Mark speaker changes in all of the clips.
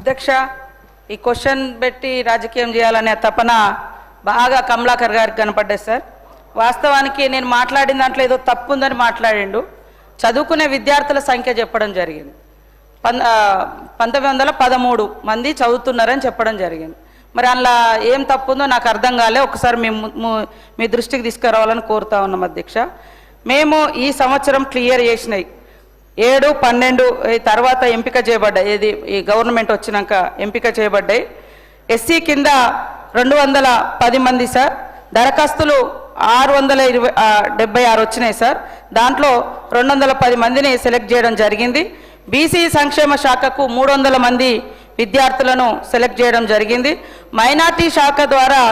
Speaker 1: అధ్యక్ష ఈ క్వశ్చన్ పెట్టి రాజకీయం చేయాలనే తపన బాగా కమలాకర్ గారికి కనపడ్డది సార్. వాస్తవానికి నేను మాట్లాడిన దాంట్లో ఏదో తప్పు ఉందని మాట్లాడిండు. చదువుకునే విద్యార్థుల సంఖ్య చెప్పడం జరిగింది. 1913 మంది చదువుతున్నారని చెప్పడం జరిగింది. మరి అందులో ఏం తప్పు ఉందో నాకు అర్థం కాలే. ఒకసారి మీ దృష్టికి తీసుకురావాలని కోరుతా ఉన్నాం అధ్యక్ష. మేము ఈ సంవత్సరం క్లియర్ చేసినాయి 7, 12 తర్వాత ఎంపిక చేయబడ్డాయి. ఇది ఈ గవర్నమెంట్ వచ్చినాక ఎంపిక చేయబడ్డాయి. ఎస్సీ కింద 210 మంది సార్. దరఖాస్తులు 676 వచ్చినాయి సార్. దాంట్లో 210 మందిని సెలెక్ట్ చేయడం జరిగింది. బీసీ సంక్షేమ శాఖకు 300 మంది విద్యార్థులను సెలెక్ట్ చేయడం జరిగింది. మైనార్టీ శాఖ ద్వారా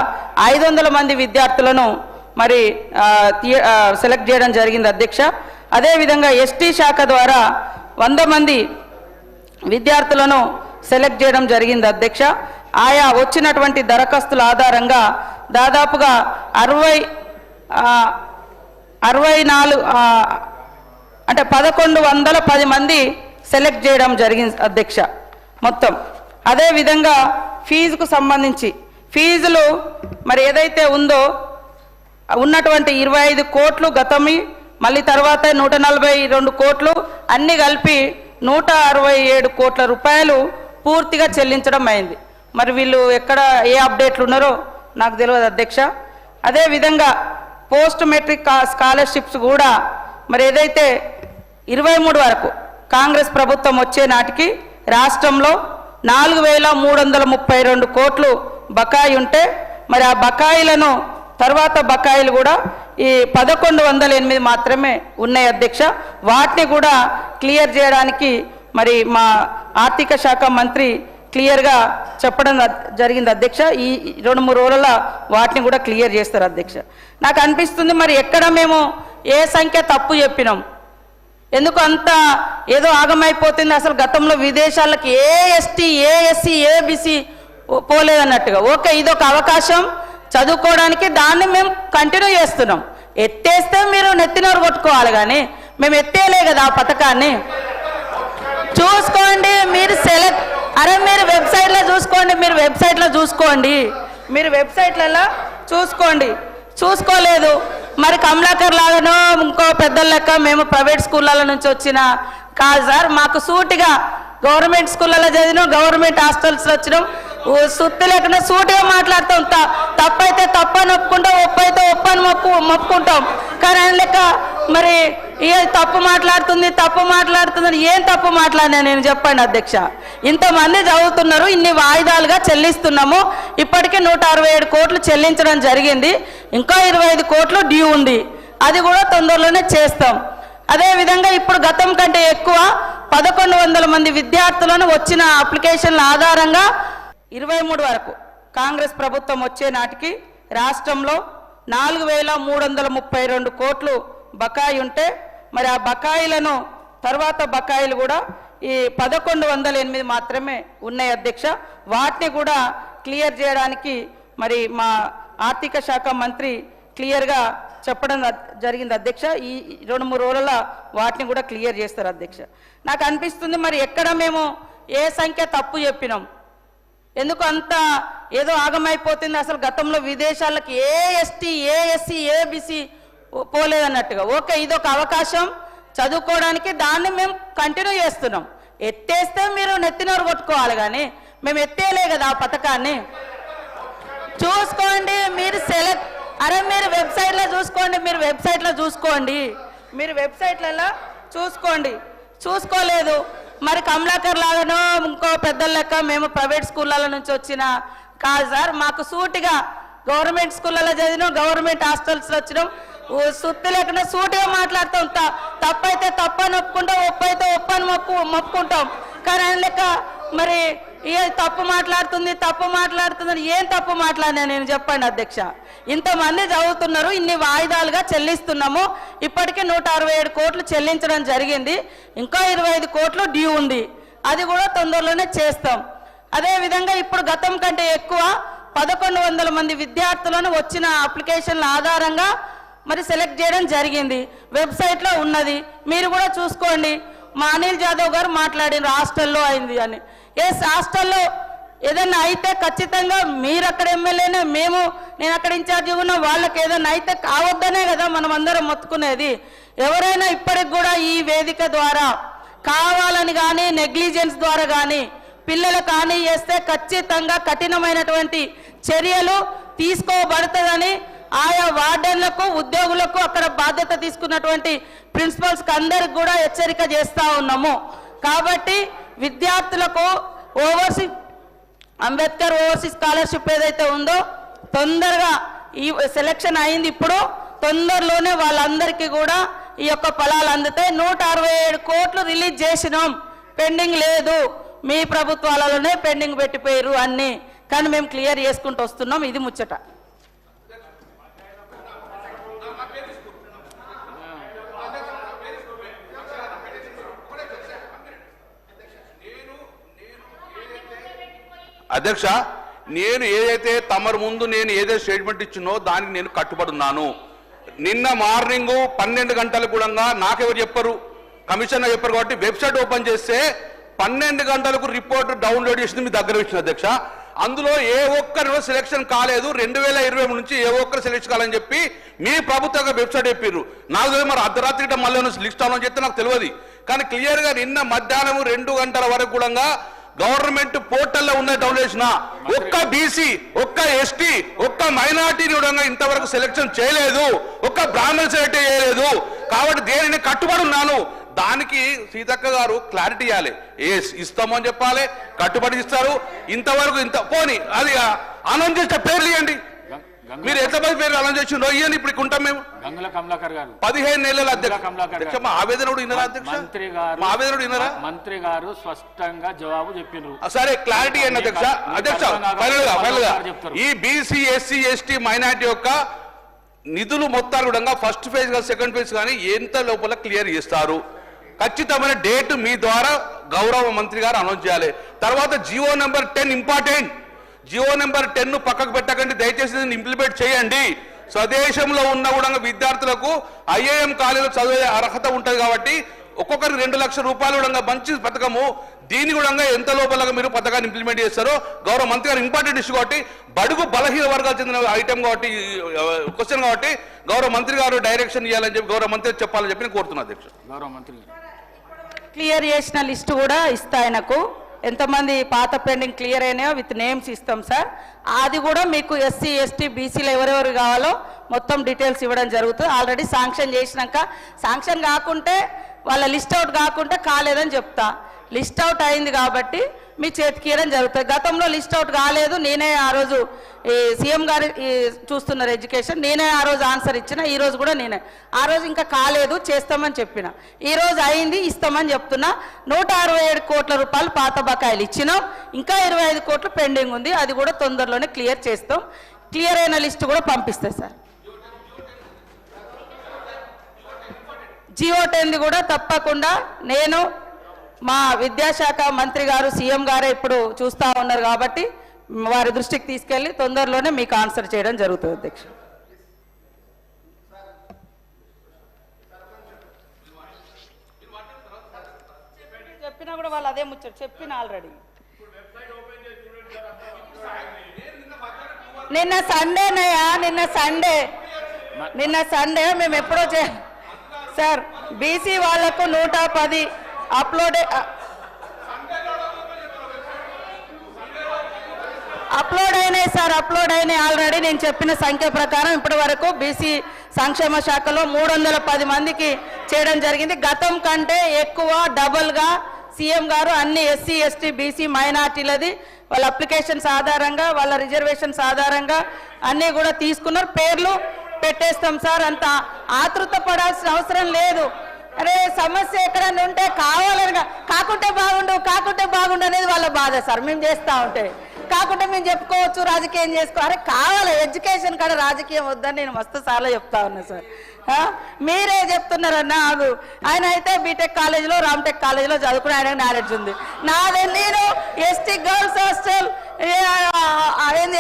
Speaker 1: 500 మంది విద్యార్థులను మరి సెలెక్ట్ చేయడం జరిగింది అధ్యక్ష. అదేవిధంగా ఎస్టీ శాఖ ద్వారా 100 మంది విద్యార్థులను సెలెక్ట్ చేయడం జరిగింది అధ్యక్ష. ఆయా వచ్చినటువంటి దరఖాస్తుల ఆధారంగా దాదాపుగా 64 అంటే 1110 మంది సెలెక్ట్ చేయడం జరిగింది అధ్యక్ష మొత్తం. అదేవిధంగా ఫీజుకు సంబంధించి ఫీజులు మరి ఏదైతే ఉందో ఉన్నటువంటి 25 కోట్లు గతమి, మళ్ళీ తర్వాత 142 కోట్లు అన్నీ కలిపి 167 కోట్ల రూపాయలు పూర్తిగా చెల్లించడం అయింది. మరి వీళ్ళు ఎక్కడ ఏ అప్డేట్లు ఉన్నారో నాకు తెలియదు అధ్యక్ష. అదేవిధంగా పోస్ట్ మెట్రిక్ స్కాలర్షిప్స్ కూడా మరి ఏదైతే 23 వరకు కాంగ్రెస్ ప్రభుత్వం వచ్చే నాటికి రాష్ట్రంలో 4332 కోట్లు బకాయి ఉంటే మరి ఆ బకాయిలను తర్వాత బకాయిలు కూడా ఈ 1108 మాత్రమే ఉన్నాయి అధ్యక్ష. వాటిని కూడా క్లియర్ చేయడానికి మరి మా ఆర్థిక శాఖ మంత్రి క్లియర్గా చెప్పడం జరిగింది అధ్యక్ష. ఈ 2-3 రోజుల వాటిని కూడా క్లియర్ చేస్తారు అధ్యక్ష. నాకు అనిపిస్తుంది మరి ఎక్కడ మేము ఏ సంఖ్య తప్పు చెప్పినాం, ఎందుకు అంత ఏదో ఆగమైపోతుంది. అసలు గతంలో విదేశాలకు ఏ ఎస్టీ ఏ ఎస్సీ ఏ బీసీ పోలేదన్నట్టుగా. ఓకే, ఇదొక అవకాశం చదువుకోవడానికి, దాన్ని మేము కంటిన్యూ చేస్తున్నాం. ఎత్తేస్తే మీరు నెత్తినోరు కొట్టుకోవాలి, కానీ మేము ఎత్తేయలే కదా ఆ పథకాన్ని. చూసుకోండి మీరు మీరు వెబ్సైట్లో చూసుకోండి, మీరు వెబ్సైట్లలో చూసుకోలేదు. మరి కమలాకర్ లాగానో ఇంకో పెద్దల లెక్క మేము ప్రైవేట్ స్కూళ్ళ నుంచి వచ్చిన కాదు సార్. మాకు సూటిగా గవర్నమెంట్ స్కూళ్ళలో చదివినాం, గవర్నమెంట్ హాస్టల్స్లో వచ్చినాం. సుత్తి లేకుండా సూటిగా మాట్లాడతాం. తప్పైతే తప్పని ఒప్పుకుంటాం, ఒప్పైతే ఒప్పని మొప్పుకుంటాం. కానీ ఆయన లెక్క మరి తప్పు మాట్లాడుతుంది ఏం తప్పు మాట్లాడినా నేను చెప్పండి అధ్యక్ష. ఇంతమంది చదువుతున్నారు, ఇన్ని వాయిదాలుగా చెల్లిస్తున్నాము. ఇప్పటికే 167 కోట్లు చెల్లించడం జరిగింది. ఇంకా 25 కోట్లు డ్యూ ఉంది, అది కూడా తొందరలోనే చేస్తాం. అదేవిధంగా ఇప్పుడు గతం కంటే ఎక్కువ 1100 మంది విద్యార్థులను వచ్చిన అప్లికేషన్ల ఆధారంగా 23 వరకు కాంగ్రెస్ ప్రభుత్వం వచ్చే నాటికి రాష్ట్రంలో 4332 కోట్లు బకాయి ఉంటే మరి ఆ బకాయిలను తర్వాత బకాయిలు కూడా ఈ 1108 మాత్రమే ఉన్నాయి అధ్యక్ష. వాటిని కూడా క్లియర్ చేయడానికి మరి మా ఆర్థిక శాఖ మంత్రి క్లియర్గా చెప్పడం జరిగింది అధ్యక్ష. ఈ 2-3 రోజుల వాటిని కూడా క్లియర్ చేస్తారు అధ్యక్ష. నాకు అనిపిస్తుంది మరి ఎక్కడ మేము ఏ సంఖ్య తప్పు చెప్పినాం, ఎందుకు అంత ఏదో ఆగమైపోతుంది. అసలు గతంలో విదేశాలకు ఏ ఎస్టీ ఏ ఎస్సీ ఏ బీసీ పోలేదన్నట్టుగా. ఓకే, ఇదొక అవకాశం చదువుకోవడానికి, దాన్ని మేము కంటిన్యూ చేస్తున్నాం. ఎత్తేస్తే మీరు నెత్తినోరు కొట్టుకోవాలి, కానీ మేము ఎత్తేయలే కదా ఆ పథకాన్ని. చూసుకోండి మీరు మీరు వెబ్సైట్లో చూసుకోలేదు. మరి కమలాకర్ లాగానో ఇంకో పెద్దల లెక్క మేము ప్రైవేట్ స్కూళ్ళ నుంచి వచ్చిన కాదు సార్. మాకు సూటిగా గవర్నమెంట్ స్కూళ్ళలో చదివినాం, గవర్నమెంట్ హాస్టల్స్లో వచ్చినాం. సుత్తి లేకుండా సూటిగా మాట్లాడతాం. తప్పైతే తప్పని ఒప్పుకుంటాం, ఒప్పైతే ఒప్పని మొప్పుకుంటాం. కానీ ఆయన లెక్క మరి తప్పు మాట్లాడుతుంది ఏం తప్పు మాట్లాడినా నేను చెప్పండి అధ్యక్ష. ఇంతమంది చదువుతున్నారు, ఇన్ని వాయిదాలుగా చెల్లిస్తున్నాము. ఇప్పటికే 167 కోట్లు చెల్లించడం జరిగింది. ఇంకా 25 కోట్లు డ్యూ ఉంది, అది కూడా తొందరలోనే చేస్తాం. అదేవిధంగా ఇప్పుడు గతం కంటే ఎక్కువ 1100 మంది విద్యార్థులను వచ్చిన అప్లికేషన్ల ఆధారంగా మరి సెలెక్ట్ చేయడం జరిగింది. వెబ్సైట్లో ఉన్నది, మీరు కూడా చూసుకోండి. మా అనిల్ జాదవ్ గారు మాట్లాడిన హాస్టల్లో అయింది అని. ఎస్ హాస్టల్లో ఏదన్నా అయితే ఖచ్చితంగా మీరు అక్కడ ఎమ్మెల్యేనే, నేను అక్కడ ఇన్ఛార్జి ఉన్నా, వాళ్ళకి ఏదన్నా అయితే కావద్దనే కదా మనం అందరం మొత్తుకునేది. ఎవరైనా ఇప్పటికి కూడా ఈ వేదిక ద్వారా కావాలని కానీ నెగ్లిజెన్స్ ద్వారా కానీ పిల్లలకు హాని చేస్తే ఖచ్చితంగా కఠినమైనటువంటి చర్యలు తీసుకోబడుతుందని ఆయా వార్డెన్లకు, ఉద్యోగులకు, అక్కడ బాధ్యత తీసుకున్నటువంటి ప్రిన్సిపల్స్కి అందరికి కూడా హెచ్చరిక చేస్తూ ఉన్నాము. కాబట్టి విద్యార్థులకు ఓవర్సీస్ అంబేద్కర్ ఓవర్సీస్ స్కాలర్షిప్ ఏదైతే ఉందో తొందరగా ఈ సెలక్షన్ అయింది, ఇప్పుడు తొందరలోనే వాళ్ళందరికీ కూడా ఈ యొక్క ఫలాలు అందుతాయి. 167 కోట్లు రిలీజ్ చేసినాం, పెండింగ్ లేదు. మీ ప్రభుత్వాలలోనే పెండింగ్ పెట్టిపోయారు అన్నీ, కానీ మేము క్లియర్ చేసుకుంటూ వస్తున్నాం. ఇది ముచ్చట.
Speaker 2: అధ్యక్ష, నేను ఏదైతే తమరు ముందు నేను ఏదైతే స్టేట్మెంట్ ఇచ్చినో దానికి నేను కట్టుబడి ఉన్నాను. నిన్న మార్నింగ్ 12 గంటలకు కూడా నాకెవరు చెప్పరు, కమిషనర్ చెప్పారు. కాబట్టి వెబ్సైట్ ఓపెన్ చేస్తే 12 గంటలకు రిపోర్ట్ డౌన్లోడ్ చేసింది మీ దగ్గర ఇచ్చిన అధ్యక్ష. అందులో ఏ ఒక్కరు సెలక్షన్ కాలేదు, 2020 నుంచి ఏ ఒక్కరు సెలెక్షన్ కాలని చెప్పి మీ ప్రభుత్వ వెబ్సైట్ చెప్పారు. నాకు తెలియదు మరి అర్ధరాత్రి మళ్ళీ లిస్ట్ అవ్వాలని చెప్తే నాకు తెలియదు. కానీ క్లియర్గా నిన్న మధ్యాహ్నం 2 గంటల వరకు కూడా గవర్నమెంట్ పోర్టల్లో ఉన్న డౌన్లోడ్ చేసిన ఒక్క బీసీ, ఒక్క ఎస్టీ, ఒక్క మైనార్టీని కూడా ఇంతవరకు సెలక్షన్ చేయలేదు, ఒక్క బ్రాహ్మణ సెలెక్ట్ చేయలేదు. కాబట్టి దేనిని కట్టుబడి ఉన్నాను. దానికి సీతక్క గారు క్లారిటీ ఇవ్వాలి. ఇస్తామని చెప్పాలి, కట్టుబడి ఇస్తారు. ఇంతవరకు పోని అది అనౌన్స్ చేసిన పేర్లు ఇవ్వండి. మీరు ఎంతమంది పేరు అనౌన్స్ చేసిండో ఇవ్వండి. ఇప్పుడు ఉంటాం మేము.
Speaker 3: గంగుల కమలాకర్ గారు
Speaker 2: 15 నెలల అధ్యక్ష. మా ఆవేదనుడు విన్నారా అధ్యక్ష? మా ఆవేదనుడు విన్నారా?
Speaker 3: మంత్రి గారు స్పష్టంగా జవాబు చెప్పినారు.
Speaker 2: సరే క్లారిటీ అండి అధ్యక్ష. అధ్యక్ష ఫైనల్ గా ఈ బీసీ, ఎస్సీ, ఎస్టీ, మైనార్టీ యొక్క నిధులు మొత్తాలు కూడా ఫస్ట్ ఫేజ్ గా సెకండ్ ఫేజ్ కానీ ఎంత లోపల క్లియర్ చేస్తారు. ఖచ్చితమైన డేట్ మీ ద్వారా గౌరవ మంత్రి గారు అనౌన్స్ చేయాలి. తర్వాత Jio number 10 important. Jio number 10 పక్కకు పెట్టకండి, దయచేసి దీన్ని ఇంప్లిమెంట్ చేయండి. స్వదేశంలో ఉన్న కూడా విద్యార్థులకు ఐఏఎం కాలేజీలో చదివే అర్హత ఉంటుంది. కాబట్టి ఒక్కొక్కరికి 2 లక్షల రూపాయలు కూడా మంచి పథకము. దీని కూడా ఎంత లోపల మీరు పథకాన్ని ఇంప్లిమెంట్ చేస్తారో గౌరవ మంత్రి గారు ఇంపార్టెంట్ ఇష్యూ కాబట్టి, బడుగు బలహీన వర్గాలు చెందిన ఐటమ్ కాబట్టి, క్వశ్చన్ కాబట్టి గౌరవ మంత్రి గారు డైరెక్షన్ ఇవ్వాలని చెప్పి గౌరవ మంత్రి చెప్పాలని చెప్పి నేను కోరుతున్నాను అధ్యక్ష.
Speaker 3: గౌరవ మంత్రి
Speaker 1: క్లియర్ చేసిన లిస్టు కూడా ఇస్తా ఆయనకు. ఎంతమంది పాత పెండింగ్ క్లియర్ అయినాయో విత్ నేమ్స్ ఇస్తాం సార్. అది కూడా మీకు ఎస్సీ, ఎస్టీ, బీసీలు ఎవరెవరు కావాలో మొత్తం డీటెయిల్స్ ఇవ్వడం జరుగుతుంది. ఆల్రెడీ శాంక్షన్ చేసినాక, శాంక్షన్ కాకుంటే వాళ్ళ లిస్ట్ అవుట్ కాకుంటే కాలేదని చెప్తా. లిస్ట్ అవుట్ అయింది కాబట్టి మీ చేతికి ఇవ్వడం జరుగుతుంది. గతంలో లిస్ట్ అవుట్ కాలేదు, నేనే ఆ రోజు ఈ సీఎం గారు చూస్తున్నారు ఎడ్యుకేషన్, నేనే ఆ రోజు ఆన్సర్ ఇచ్చిన. ఈ రోజు కూడా నేనే, ఆ రోజు ఇంకా కాలేదు చేస్తామని చెప్పిన, ఈ రోజు అయింది ఇస్తామని చెప్తున్నా. 167 కోట్ల రూపాయలు పాత బకాయిలు ఇచ్చినాం, ఇంకా 25 కోట్లు పెండింగ్ ఉంది. అది కూడా తొందరలోనే క్లియర్ చేస్తాం. క్లియర్ అయిన లిస్ట్ కూడా పంపిస్తాయి సార్. జియో 10 కూడా తప్పకుండా నేను మా విద్యాశాఖ మంత్రి గారు, సీఎం గారే ఇప్పుడు చూస్తూ ఉన్నారు కాబట్టి వారి దృష్టికి తీసుకెళ్లి తొందరలోనే మీకు ఆన్సర్ చేయడం జరుగుతుంది అధ్యక్ష. చెప్పినా కూడా వాళ్ళు అదే ముచ్చట చెప్పిన ఆల్రెడీ. నిన్న సండేనయ్యా, నిన్న సండే మేము ఎప్పుడో సార్ బీసీ వాళ్లకు 110 అప్లోడ్ అయినాయి సార్, అప్లోడ్ అయినాయి ఆల్రెడీ. నేను చెప్పిన సంఖ్య ప్రకారం ఇప్పటి వరకు బీసీ సంక్షేమ శాఖలో 310 మందికి చేయడం జరిగింది. గతం కంటే ఎక్కువ డబుల్గా సీఎం గారు అన్ని ఎస్సీ, ఎస్టీ, బీసీ, మైనార్టీలది వాళ్ళ అప్లికేషన్స్ ఆధారంగా, వాళ్ళ రిజర్వేషన్స్ ఆధారంగా అన్నీ కూడా తీసుకున్నారు. పేర్లు పెట్టేస్తాం సార్, అంత ఆతృత పడాల్సిన అవసరం లేదు. అరే సమస్య ఎక్కడన్నా ఉంటే కావాలని కాకుంటే బాగుండు అనేది వాళ్ళ బాధ సార్. మేము చేస్తూ ఉంటే కాకుంటే మేము చెప్పుకోవచ్చు, రాజకీయం చేసుకో. అరే కావాలి ఎడ్యుకేషన్ కాడ రాజకీయం వద్దని నేను మస్తు సార్లు చెప్తా ఉన్నా సార్. మీరే చెప్తున్నారన్నా. ఆయన అయితే బీటెక్ కాలేజీలో, రామ్టెక్ కాలేజీలో చదువుకుని ఆయనకు నాలెడ్జ్ ఉంది. నేను ఎస్టీ గర్ల్స్ హాస్టల్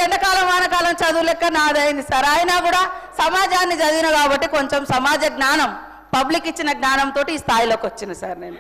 Speaker 1: ఎండాకాలం వానకాలం చదువు లెక్క నాదైంది సార్. అయినా కూడా సమాజాన్ని చదివిన కాబట్టి కొంచెం సమాజ జ్ఞానం, పబ్లిక్ ఇచ్చిన జ్ఞానంతో ఈ స్థాయిలోకి వచ్చిన సార్ నేను.